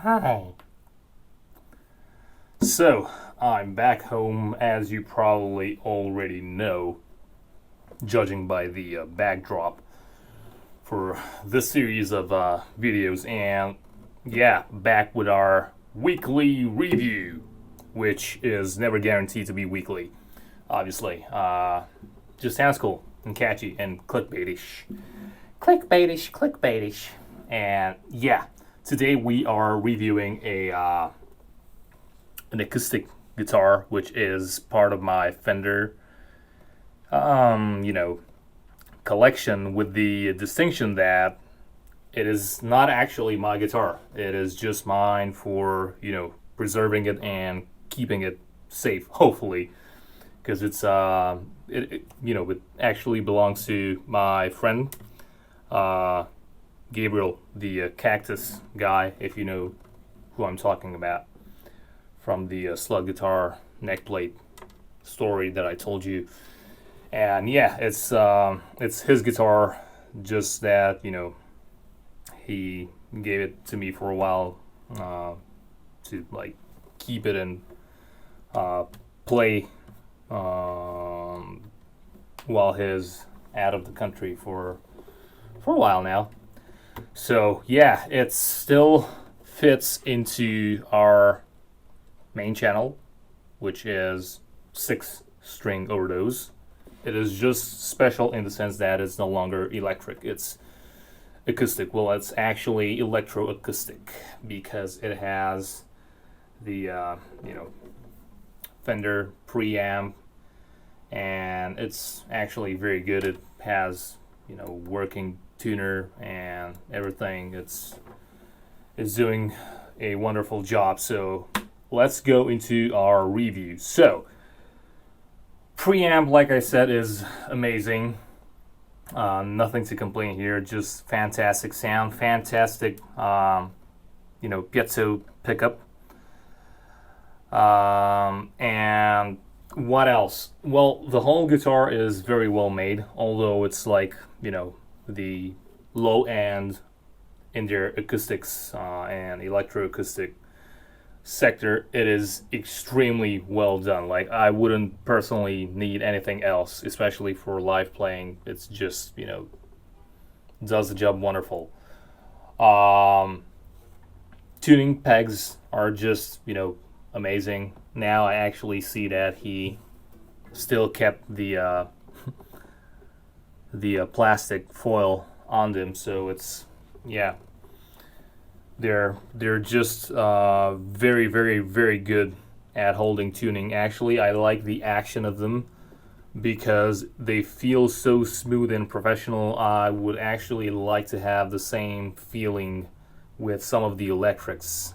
Hi. So, I'm back home, as you probably already know, judging by the backdrop for this series of videos. And yeah, back with our weekly review, which is never guaranteed to be weekly, obviously. Just sounds cool and catchy and clickbaitish. Clickbaitish. And yeah, today we are reviewing an acoustic guitar, which is part of my Fender, you know, collection, with the distinction that it is not actually my guitar. It is just mine for, preserving it and keeping it safe, hopefully, because it actually belongs to my friend, Gabriel, the cactus guy, if you know who I'm talking about, from the slug guitar neckplate story that I told you. And yeah, it's his guitar, just that he gave it to me for a while to like keep it and play while he's out of the country for a while now. So yeah, it still fits into our main channel, which is 6-string Overdose. It is just special in the sense that it's no longer electric, it's acoustic. Well, it's actually electroacoustic because it has the Fender preamp, and it's actually very good. It has working tuner and everything. It's doing a wonderful job. So let's go into our review. So preamp, like I said, is amazing. Nothing to complain here. Just fantastic sound, fantastic piezo pickup. And what else? Well, the whole guitar is very well made, although it's like the low end in their acoustics and electroacoustic sector. It is extremely well done. Like, I wouldn't personally need anything else, especially for live playing. It's just does the job wonderful. Tuning pegs are just amazing. Now I actually see that he still kept the the plastic foil on them, so it's they're just very, very, very good at holding tuning. Actually, I like the action of them because they feel so smooth and professional. I would actually like to have the same feeling with some of the electrics.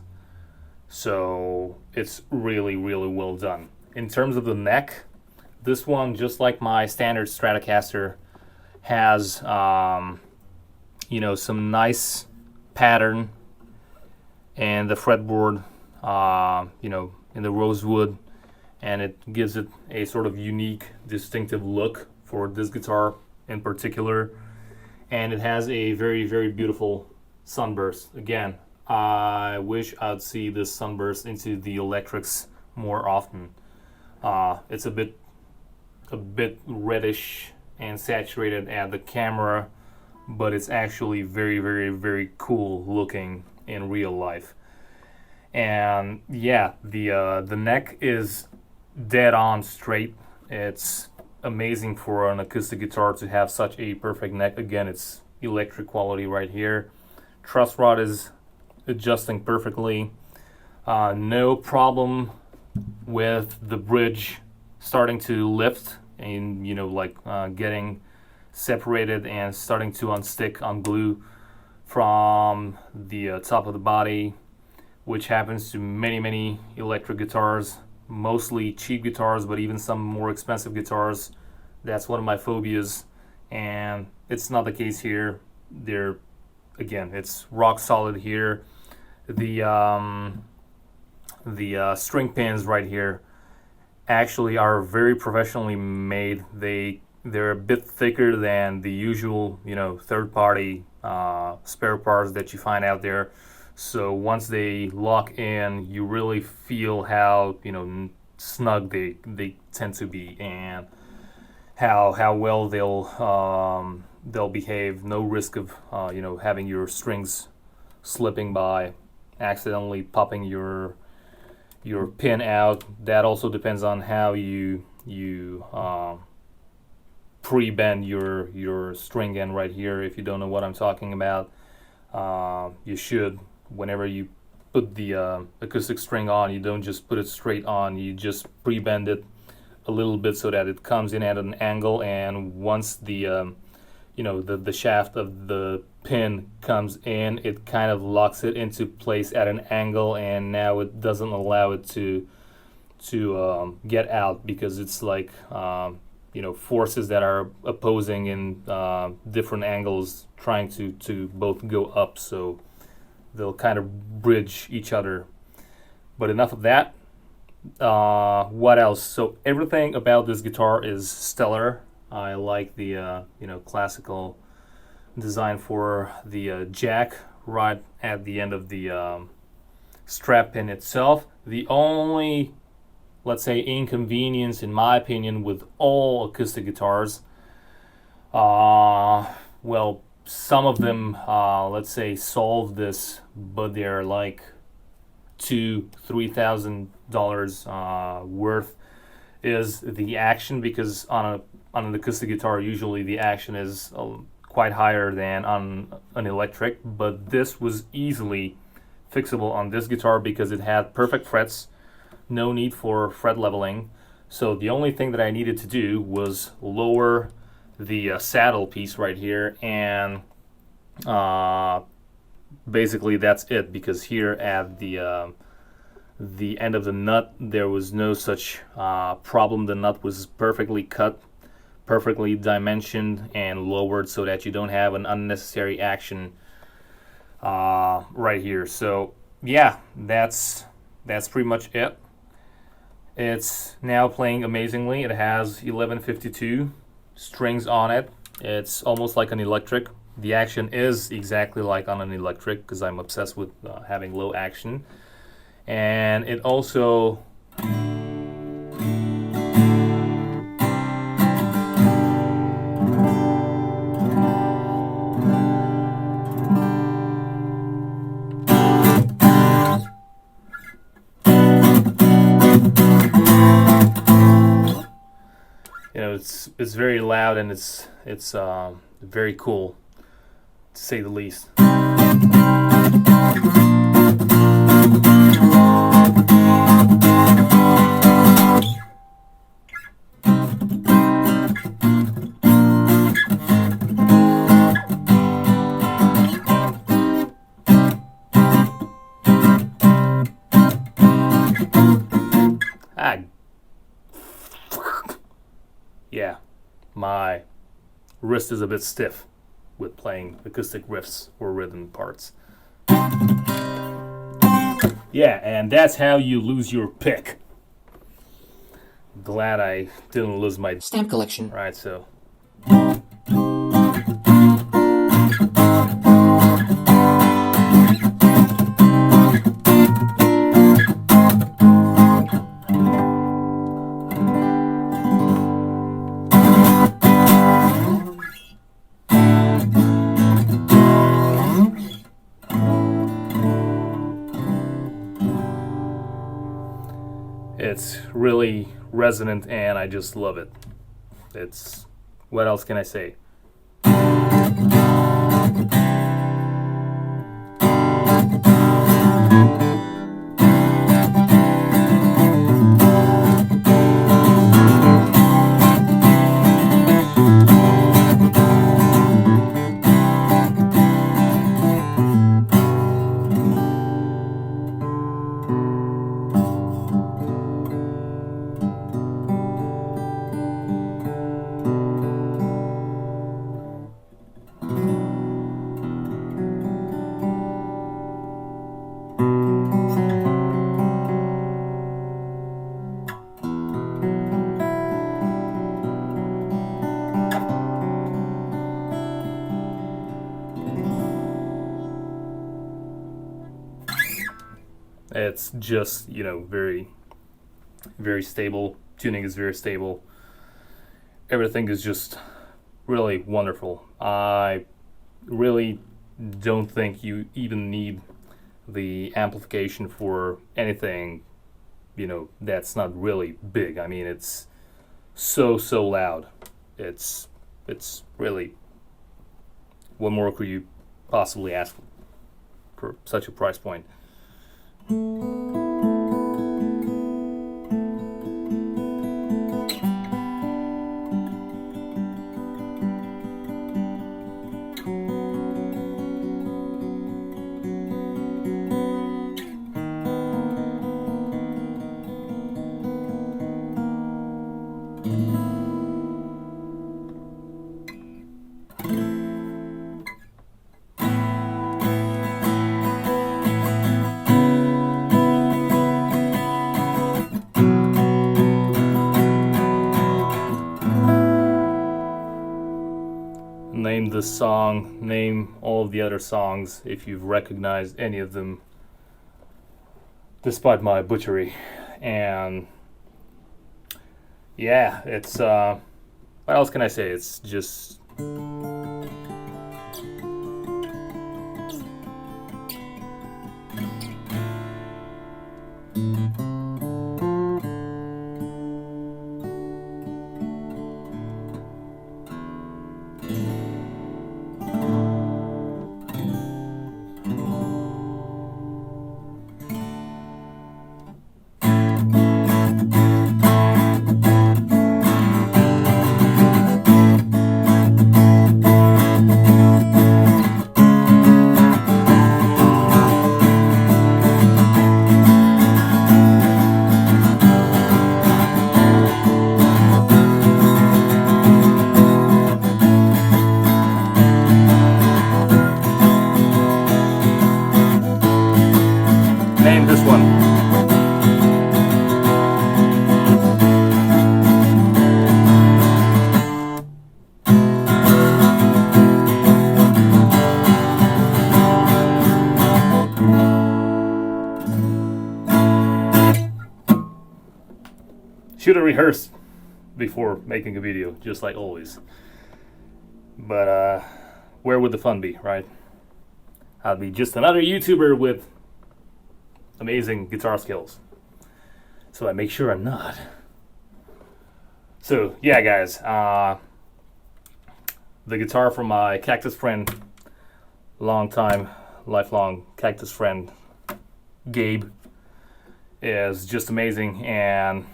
So it's really, really well done. In terms of the neck, this one, just like my standard Stratocaster, has some nice pattern and the fretboard, in the rosewood, and it gives it a sort of unique, distinctive look for this guitar in particular. And it has a very, very beautiful sunburst. Again, I wish I'd see this sunburst into the electrics more often. It's a bit reddish and saturated at the camera, but it's actually very, very, very cool looking in real life. And yeah, the neck is dead on straight. It's amazing for an acoustic guitar to have such a perfect neck. Again, it's electric quality right here. Truss rod is adjusting perfectly. No problem with the bridge starting to lift and getting separated and starting to unglue from the top of the body, which happens to many electric guitars, mostly cheap guitars, but even some more expensive guitars. That's one of my phobias, and it's not the case here. It's rock solid here. The string pins right here actually are very professionally made. They're a bit thicker than the usual third party spare parts that you find out there. So once they lock in, you really feel how, snug they tend to be, and how well they'll behave. No risk of having your strings slipping by, accidentally popping your pin out. That also depends on how you pre-bend your string end right here. If you don't know what I'm talking about, you should. Whenever you put the acoustic string on, you don't just put it straight on, you just pre-bend it a little bit so that it comes in at an angle, and once the the shaft of the pin comes in, it kind of locks it into place at an angle, and now it doesn't allow it to get out, because it's like forces that are opposing in different angles trying to both go up, so they'll kind of bridge each other. But enough of that. What else? So everything about this guitar is stellar. I like the classical design for the jack right at the end of the strap pin itself. The only, let's say, inconvenience, in my opinion, with all acoustic guitars, well, some of them, let's say, solve this, but they're like $2,000-$3,000 worth, is the action, because on an acoustic guitar usually the action is quite higher than on an electric, but this was easily fixable on this guitar because it had perfect frets, no need for fret leveling. So the only thing that I needed to do was lower the saddle piece right here, and basically that's it, because here at the end of the nut there was no such problem. The nut was perfectly cut, perfectly dimensioned and lowered so that you don't have an unnecessary action right here. So yeah, that's pretty much it. It's now playing amazingly. It has 1152 strings on it. It's almost like an electric. The action is exactly like on an electric, because I'm obsessed with having low action. And it also it's very loud, and it's very cool, to say the least. Yeah, my wrist is a bit stiff with playing acoustic riffs or rhythm parts. Yeah, and that's how you lose your pick. Glad I didn't lose my stamp collection. Right, so. It's really resonant, and I just love it. It's, what else can I say? It's just, very, very stable. Tuning is very stable. Everything is just really wonderful. I really don't think you even need the amplification for anything, that's not really big. I mean, it's so loud. It's really, what more could you possibly ask for such a price point? Name this song, name all of the other songs if you've recognized any of them, despite my butchery. And yeah, it's what else can I say? It's just name this one. Should have rehearsed before making a video, just like always. But where would the fun be, right? I'd be just another YouTuber with amazing guitar skills. So I make sure I'm not. So yeah, guys, the guitar from my cactus friend, lifelong cactus friend, Gabe, is just amazing. And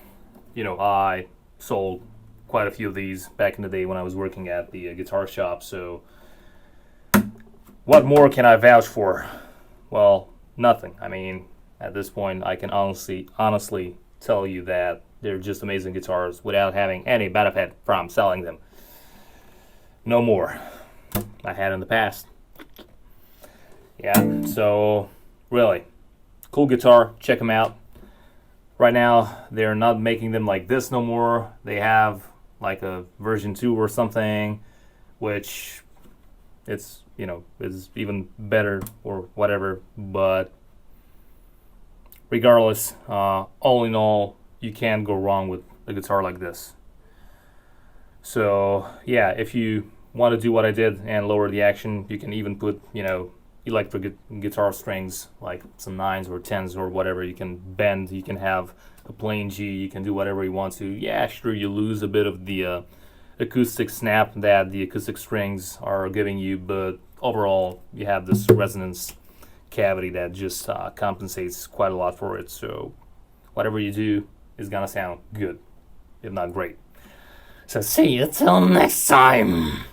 I sold quite a few of these back in the day when I was working at the guitar shop. So what more can I vouch for? Well, nothing. I mean, at this point, I can honestly tell you that they're just amazing guitars without having any benefit from selling them. No more. I had in the past. Yeah, so really, cool guitar. Check them out. Right now, they're not making them like this no more. They have like a version 2 or something, which it's, is even better or whatever, but regardless, all in all, you can't go wrong with a guitar like this. So yeah, if you want to do what I did and lower the action, you can even put, electric guitar strings, like some 9s or 10s or whatever. You can bend, you can have a plain G, you can do whatever you want to. Yeah, sure, you lose a bit of the acoustic snap that the acoustic strings are giving you, but overall, you have this resonance cavity that just compensates quite a lot for it. So whatever you do is gonna sound good, if not great. So see you till next time.